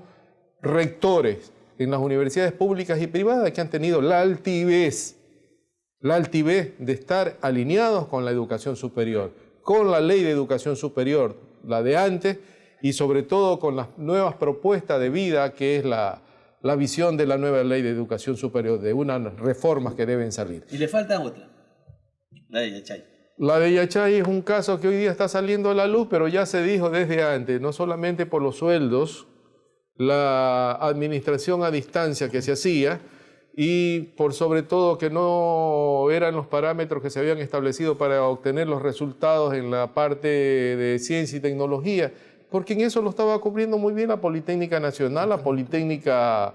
rectores en las universidades públicas y privadas que han tenido la altivez de estar alineados con la educación superior, con la ley de educación superior, la de antes, y sobre todo con las nuevas propuestas de vida, que es la visión de la nueva ley de educación superior, de unas reformas que deben salir. Y le falta otra, la de Yachay. La de Yachay es un caso que hoy día está saliendo a la luz, pero ya se dijo desde antes, no solamente por los sueldos, la administración a distancia que se hacía, y por sobre todo que no eran los parámetros que se habían establecido para obtener los resultados en la parte de ciencia y tecnología, porque en eso lo estaba cubriendo muy bien la Politécnica Nacional, la Politécnica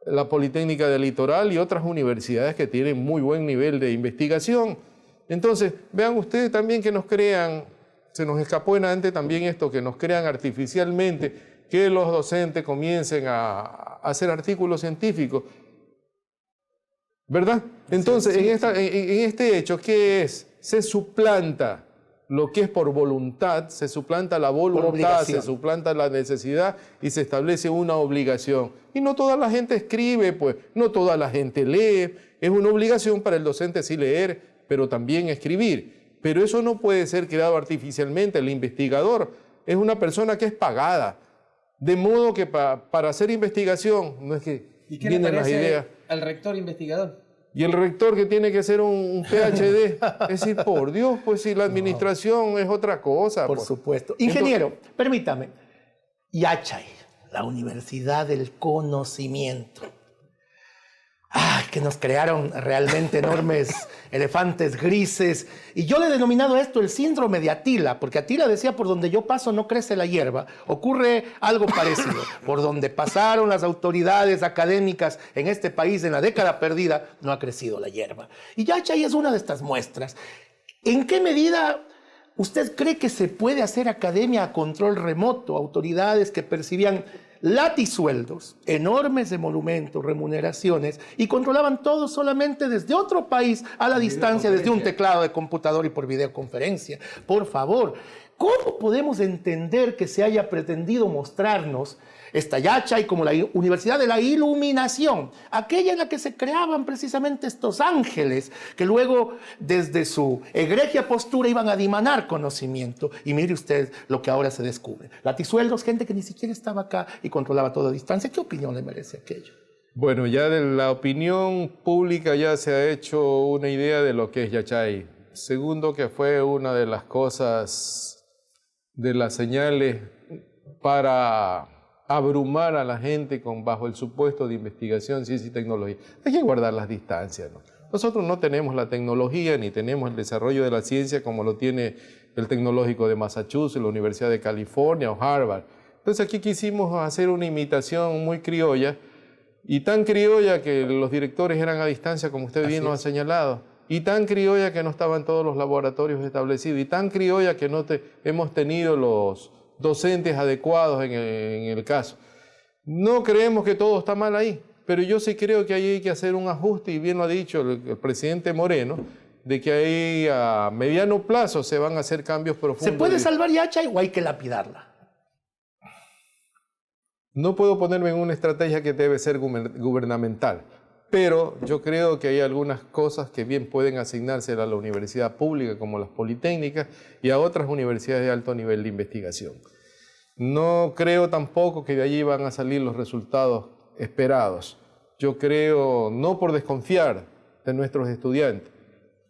del Litoral y otras universidades que tienen muy buen nivel de investigación. Entonces, vean ustedes también que nos crean, se nos escapó en antes también esto, que nos crean artificialmente, que los docentes comiencen a hacer artículos científicos, ¿verdad? Entonces, en este hecho, ¿qué es? Se suplanta lo que es por voluntad, se suplanta la voluntad, se suplanta la necesidad y se establece una obligación. Y no toda la gente escribe, pues, no toda la gente lee. Es una obligación para el docente sí leer, pero también escribir. Pero eso no puede ser creado artificialmente. El investigador es una persona que es pagada. De modo que para hacer investigación, no es que ¿y qué le vienen las ideas. Al rector investigador? Y el rector que tiene que ser un PhD, es decir, por Dios, pues si la administración es otra cosa. Por supuesto. Ingeniero, permítame. Yachay, la Universidad del Conocimiento. ¡Ay, que nos crearon realmente enormes elefantes grises! Y yo le he denominado esto el síndrome de Atila, porque Atila decía, por donde yo paso no crece la hierba. Ocurre algo parecido. Por donde pasaron las autoridades académicas en este país en la década perdida, no ha crecido la hierba. Y Yachay es una de estas muestras. ¿En qué medida usted cree que se puede hacer academia a control remoto? Autoridades que percibían latisueldos, enormes emolumentos, remuneraciones, y controlaban todo solamente desde otro país a la distancia, desde un teclado de computador y por videoconferencia. Por favor, ¿cómo podemos entender que se haya pretendido mostrarnos esta Yachay como la Universidad de la Iluminación, aquella en la que se creaban precisamente estos ángeles que luego desde su egregia postura iban a dimanar conocimiento? Y mire usted lo que ahora se descubre. Latisueldos, gente que ni siquiera estaba acá y controlaba todo a distancia. ¿Qué opinión le merece aquello? Bueno, ya de la opinión pública ya se ha hecho una idea de lo que es Yachay. Segundo, que fue una de las cosas, de las señales para abrumar a la gente bajo el supuesto de investigación, ciencia y tecnología. Hay que guardar las distancias, ¿no? Nosotros no tenemos la tecnología ni tenemos el desarrollo de la ciencia como lo tiene el Tecnológico de Massachusetts, la Universidad de California o Harvard. Entonces aquí quisimos hacer una imitación muy criolla, y tan criolla que los directores eran a distancia, como usted bien lo ha señalado, y tan criolla que no estaban todos los laboratorios establecidos, y tan criolla que no hemos tenido los docentes adecuados en el caso. No creemos que todo está mal ahí, pero yo sí creo que ahí hay que hacer un ajuste, y bien lo ha dicho el presidente Moreno, de que ahí a mediano plazo se van a hacer cambios profundos. ¿Se puede salvar Yachay o hay que lapidarla? No puedo ponerme en una estrategia que debe ser gubernamental, pero yo creo que hay algunas cosas que bien pueden asignarse a la universidad pública, como las politécnicas, y a otras universidades de alto nivel de investigación. No creo tampoco que de allí van a salir los resultados esperados. Yo creo, no por desconfiar de nuestros estudiantes,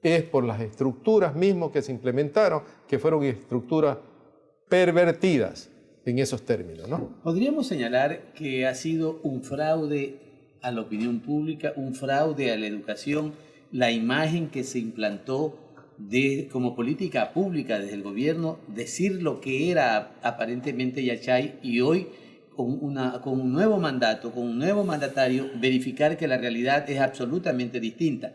es por las estructuras mismas que se implementaron, que fueron estructuras pervertidas en esos términos, ¿no? Podríamos señalar que ha sido un fraude a la opinión pública, un fraude a la educación, la imagen que se implantó como política pública desde el gobierno, decir lo que era aparentemente Yachay, y hoy con un nuevo mandato, con un nuevo mandatario, verificar que la realidad es absolutamente distinta.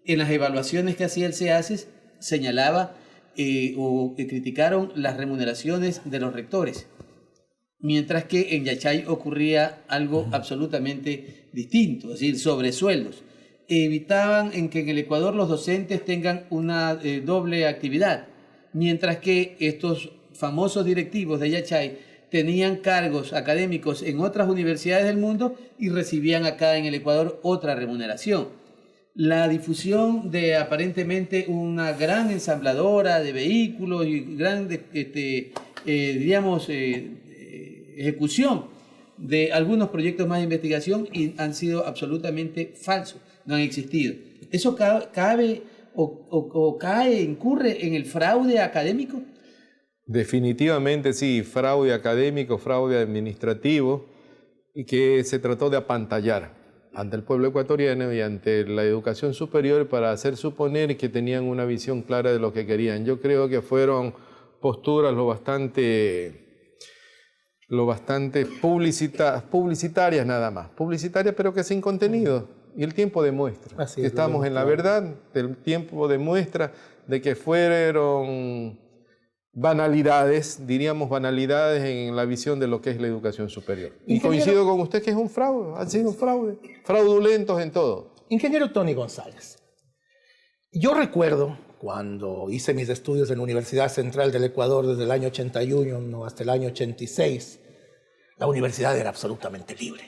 En las evaluaciones que hacía el CEACES señalaba o criticaron las remuneraciones de los rectores, mientras que en Yachay ocurría algo absolutamente distinto, es decir, sobresueldos. Evitaban que en el Ecuador los docentes tengan una doble actividad, mientras que estos famosos directivos de Yachay tenían cargos académicos en otras universidades del mundo y recibían acá en el Ecuador otra remuneración. la difusión de aparentemente una gran ensambladora de vehículos y gran, ejecución de algunos proyectos más de investigación y han sido absolutamente falsos, no han existido. ¿Eso incurre en el fraude académico? Definitivamente sí, fraude académico, fraude administrativo, y que se trató de apantallar ante el pueblo ecuatoriano y ante la educación superior para hacer suponer que tenían una visión clara de lo que querían. Yo creo que fueron posturas lo bastante publicitarias nada más, publicitarias pero que sin contenido. Y el tiempo demuestra que estamos en la verdad, el tiempo demuestra de que fueron banalidades, diríamos banalidades en la visión de lo que es la educación superior. Y coincido con usted que es un fraude, han sido un fraude, fraudulentos en todo. Ingeniero Tony González, yo recuerdo cuando hice mis estudios en la Universidad Central del Ecuador desde el año 81 hasta el año 86, la universidad era absolutamente libre.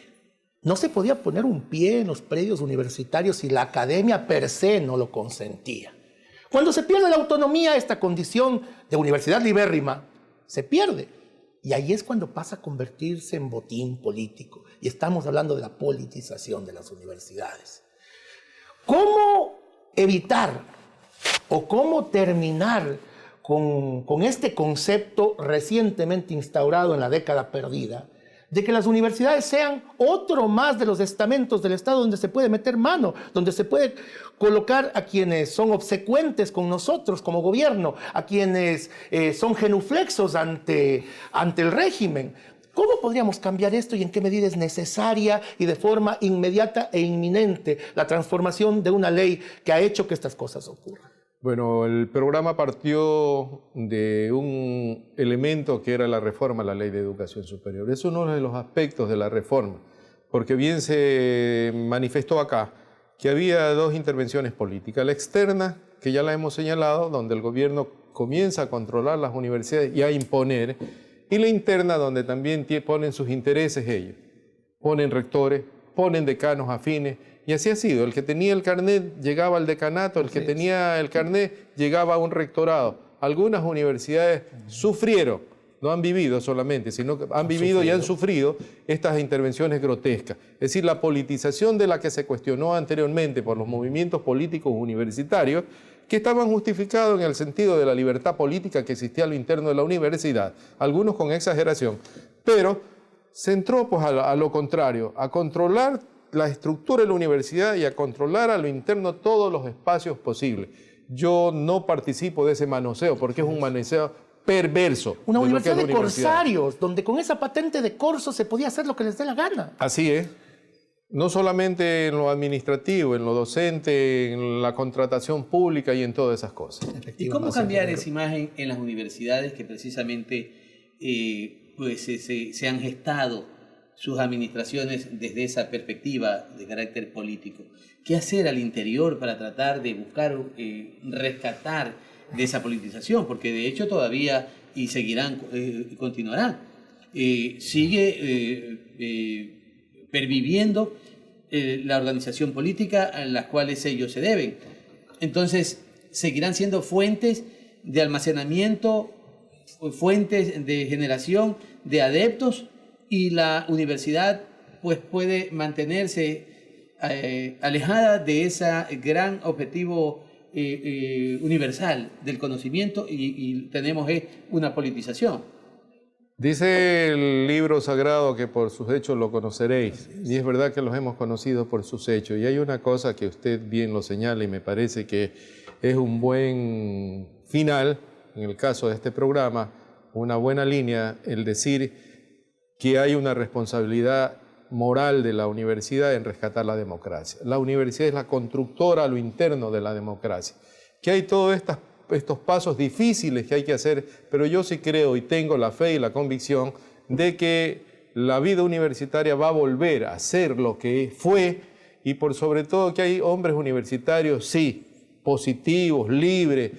No se podía poner un pie en los predios universitarios si la academia per se no lo consentía. Cuando se pierde la autonomía, esta condición de universidad libérrima se pierde. Y ahí es cuando pasa a convertirse en botín político. Y estamos hablando de la politización de las universidades. ¿Cómo evitar o cómo terminar con este concepto recientemente instaurado en la década perdida, de que las universidades sean otro más de los estamentos del Estado donde se puede meter mano, donde se puede colocar a quienes son obsecuentes con nosotros como gobierno, a quienes son genuflexos ante el régimen? ¿Cómo podríamos cambiar esto y en qué medida es necesaria y de forma inmediata e inminente la transformación de una ley que ha hecho que estas cosas ocurran? Bueno, el programa partió de un elemento que era la reforma a la Ley de Educación Superior. Es uno de los aspectos de la reforma, porque bien se manifestó acá que había dos intervenciones políticas. La externa, que ya la hemos señalado, donde el gobierno comienza a controlar las universidades y a imponer, y la interna, donde también ponen sus intereses ellos. Ponen rectores, ponen decanos afines, y así ha sido. El que tenía el carnet llegaba al decanato, el que tenía el carnet llegaba a un rectorado. Algunas universidades sufrieron, no han vivido solamente, sino que han vivido y han sufrido estas intervenciones grotescas. Es decir, la politización de la que se cuestionó anteriormente por los movimientos políticos universitarios, que estaban justificados en el sentido de la libertad política que existía a lo interno de la universidad, algunos con exageración, pero se entró pues, a lo contrario, a controlar la estructura de la universidad y a controlar a lo interno todos los espacios posibles. Yo no participo de ese manoseo porque es un manoseo perverso. Una universidad de corsarios, donde con esa patente de corso se podía hacer lo que les dé la gana. Así es. No solamente en lo administrativo, en lo docente, en la contratación pública y en todas esas cosas. ¿Y cómo cambiar esa imagen en las universidades que precisamente se han gestado sus administraciones desde esa perspectiva de carácter político? ¿Qué hacer al interior para tratar de buscar rescatar de esa politización? Porque de hecho todavía y seguirán, continuarán. Sigue perviviendo la organización política a las cuales ellos se deben. Entonces seguirán siendo fuentes de almacenamiento, fuentes de generación de adeptos, y la universidad pues puede mantenerse alejada de ese gran objetivo universal del conocimiento y tenemos una politización. Dice el libro sagrado que por sus hechos lo conoceréis, y es verdad que los hemos conocido por sus hechos. Y hay una cosa que usted bien lo señala y me parece que es un buen final, en el caso de este programa, una buena línea, el decir que hay una responsabilidad moral de la universidad en rescatar la democracia. La universidad es la constructora a lo interno de la democracia. Que hay todos estos pasos difíciles que hay que hacer, pero yo sí creo y tengo la fe y la convicción de que la vida universitaria va a volver a ser lo que fue, y por sobre todo que hay hombres universitarios, sí, positivos, libres,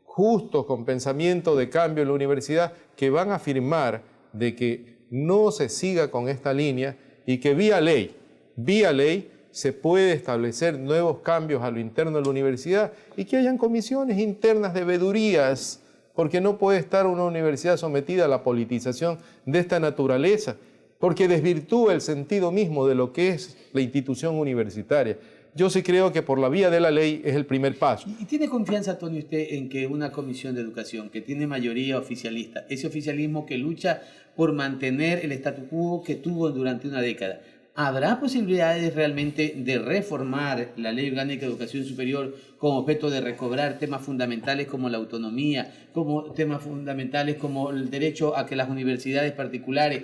justos, con pensamiento de cambio en la universidad, que van a afirmar de que no se siga con esta línea y que vía ley se puede establecer nuevos cambios a lo interno de la universidad y que hayan comisiones internas de vedurías, porque no puede estar una universidad sometida a la politización de esta naturaleza, porque desvirtúa el sentido mismo de lo que es la institución universitaria. Yo sí creo que por la vía de la ley es el primer paso. ¿Y tiene confianza, Tony, usted en que una comisión de educación que tiene mayoría oficialista, ese oficialismo que lucha por mantener el statu quo que tuvo durante una década, ¿habrá posibilidades realmente de reformar la Ley Orgánica de Educación Superior con objeto de recobrar temas fundamentales como la autonomía, como temas fundamentales como el derecho a que las universidades particulares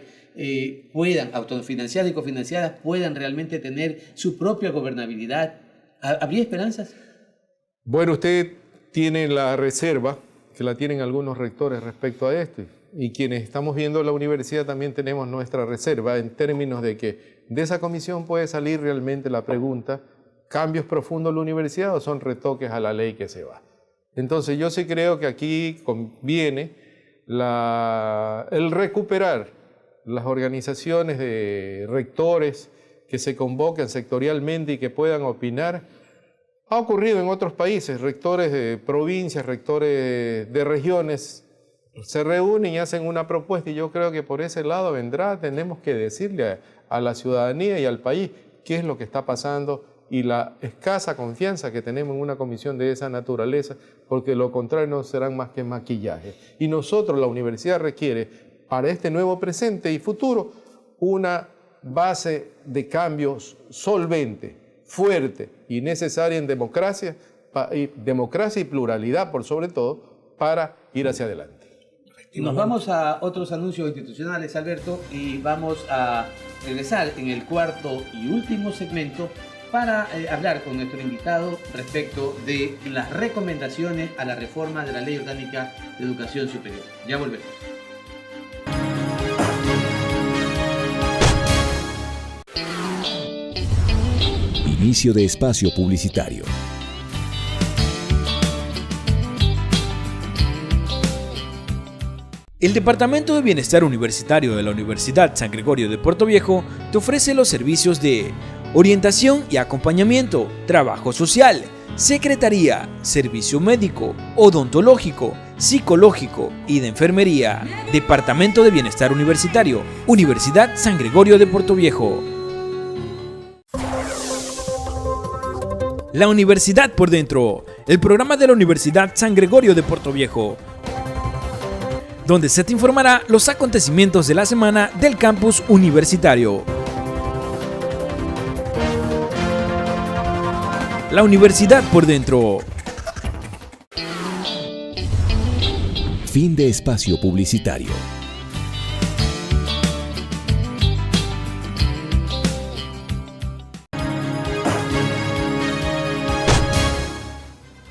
puedan, autofinanciadas y cofinanciadas, puedan realmente tener su propia gobernabilidad? ¿Habría esperanzas? Bueno, usted tiene la reserva, que la tienen algunos rectores respecto a esto, y quienes estamos viendo la universidad también tenemos nuestra reserva en términos de que de esa comisión puede salir realmente la pregunta, ¿cambios profundos en la universidad o son retoques a la ley que se va? Entonces yo sí creo que aquí conviene el recuperar las organizaciones de rectores que se convoquen sectorialmente y que puedan opinar. Ha ocurrido en otros países, rectores de provincias, rectores de regiones, se reúnen y hacen una propuesta y yo creo que por ese lado vendrá, tenemos que decirle a la ciudadanía y al país qué es lo que está pasando y la escasa confianza que tenemos en una comisión de esa naturaleza, porque lo contrario no serán más que maquillaje. Y nosotros, la universidad requiere para este nuevo presente y futuro una base de cambios solvente, fuerte y necesaria en democracia y pluralidad por sobre todo, para ir hacia adelante. Nos vamos a otros anuncios institucionales, Alberto, y vamos a regresar en el cuarto y último segmento para hablar con nuestro invitado respecto de las recomendaciones a la reforma de la Ley Orgánica de Educación Superior. Ya volvemos. Inicio de espacio publicitario. El Departamento de Bienestar Universitario de la Universidad San Gregorio de Puerto Viejo te ofrece los servicios de orientación y acompañamiento, trabajo social, secretaría, servicio médico, odontológico, psicológico y de enfermería. Departamento de Bienestar Universitario, Universidad San Gregorio de Puerto Viejo. La Universidad por Dentro, el programa de la Universidad San Gregorio de Puerto Viejo, donde se te informará los acontecimientos de la semana del campus universitario. La Universidad por Dentro. Fin de espacio publicitario.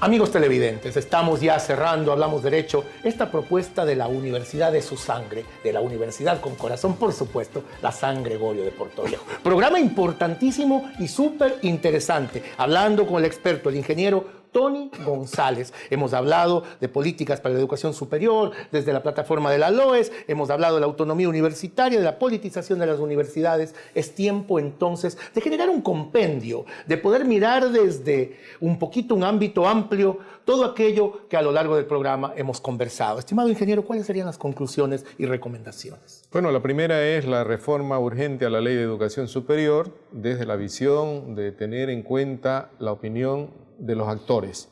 Amigos televidentes, estamos ya cerrando, hablamos derecho, esta propuesta de la Universidad de su sangre, de la Universidad con corazón, por supuesto, la San Gregorio de Puerto Viejo. Programa importantísimo y súper interesante, hablando con el experto, el ingeniero Tony González. Hemos hablado de políticas para la educación superior, desde la plataforma de la LOES, hemos hablado de la autonomía universitaria, de la politización de las universidades. Es tiempo entonces de generar un compendio, de poder mirar desde un poquito un ámbito amplio todo aquello que a lo largo del programa hemos conversado. Estimado ingeniero, ¿cuáles serían las conclusiones y recomendaciones? Bueno, la primera es la reforma urgente a la Ley de Educación Superior, desde la visión de tener en cuenta la opinión de los actores.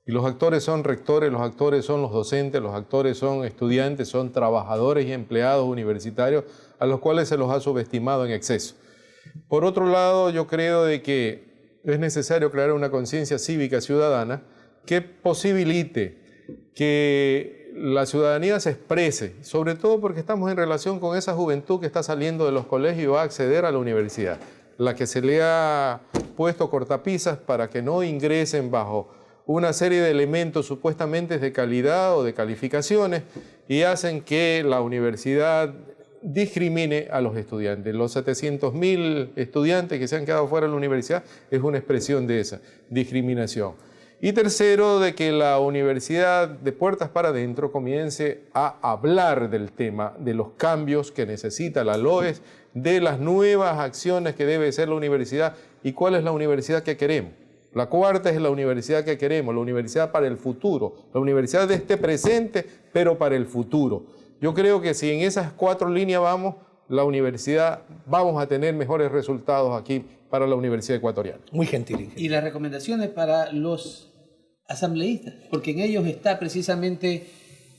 Y los actores son rectores, los actores son los docentes, los actores son estudiantes, son trabajadores y empleados universitarios a los cuales se los ha subestimado en exceso. Por otro lado, yo creo de que es necesario crear una conciencia cívica ciudadana que posibilite que la ciudadanía se exprese, sobre todo porque estamos en relación con esa juventud que está saliendo de los colegios y va a acceder a la universidad, la que se le ha puesto cortapisas para que no ingresen bajo una serie de elementos supuestamente de calidad o de calificaciones y hacen que la universidad discrimine a los estudiantes. Los 700.000 estudiantes que se han quedado fuera de la universidad es una expresión de esa discriminación. Y tercero, de que la universidad de puertas para adentro comience a hablar del tema, de los cambios que necesita la LOES, de las nuevas acciones que debe ser la universidad y cuál es la universidad que queremos. La cuarta es la universidad que queremos, la universidad para el futuro, la universidad de este presente, pero para el futuro. Yo creo que si en esas 4 líneas vamos, la universidad, vamos a tener mejores resultados aquí para la Universidad Ecuatoriana. Muy gentil. Y las recomendaciones para los asambleístas, porque en ellos está precisamente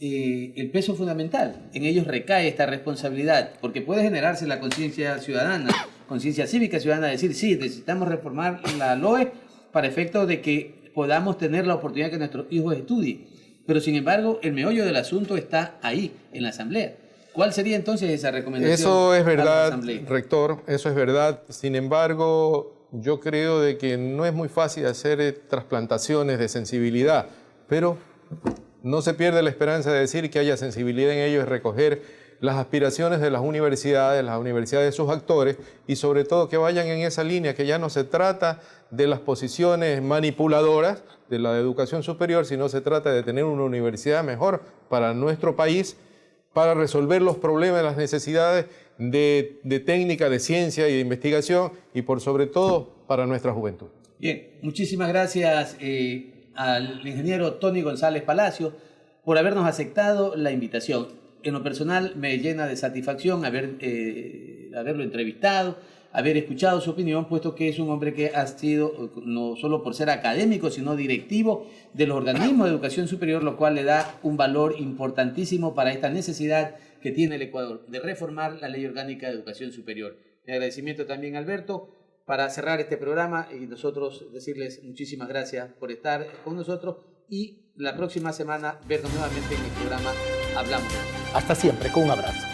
el peso fundamental, en ellos recae esta responsabilidad, porque puede generarse la conciencia ciudadana, conciencia cívica ciudadana, decir, sí, necesitamos reformar la LOE para efecto de que podamos tener la oportunidad que nuestros hijos estudien. Pero sin embargo, el meollo del asunto está ahí, en la Asamblea. ¿Cuál sería entonces esa recomendación? Eso es verdad, rector, eso es verdad. Sin embargo, yo creo de que no es muy fácil hacer trasplantaciones de sensibilidad, pero no se pierde la esperanza de decir que haya sensibilidad en ellos, recoger las aspiraciones de las universidades de sus actores y sobre todo que vayan en esa línea, que ya no se trata de las posiciones manipuladoras de la educación superior, sino se trata de tener una universidad mejor para nuestro país, para resolver los problemas, las necesidades de técnica, de ciencia y de investigación y por sobre todo para nuestra juventud. Bien, muchísimas gracias al ingeniero Tony González Palacio por habernos aceptado la invitación. En lo personal me llena de satisfacción haberlo entrevistado, haber escuchado su opinión, puesto que es un hombre que ha sido, no solo por ser académico, sino directivo de los organismos de educación superior, lo cual le da un valor importantísimo para esta necesidad que tiene el Ecuador de reformar la Ley Orgánica de Educación Superior. Mi agradecimiento también, Alberto, para cerrar este programa y nosotros decirles muchísimas gracias por estar con nosotros y la próxima semana vernos nuevamente en el programa Hablamos. Hasta siempre, con un abrazo.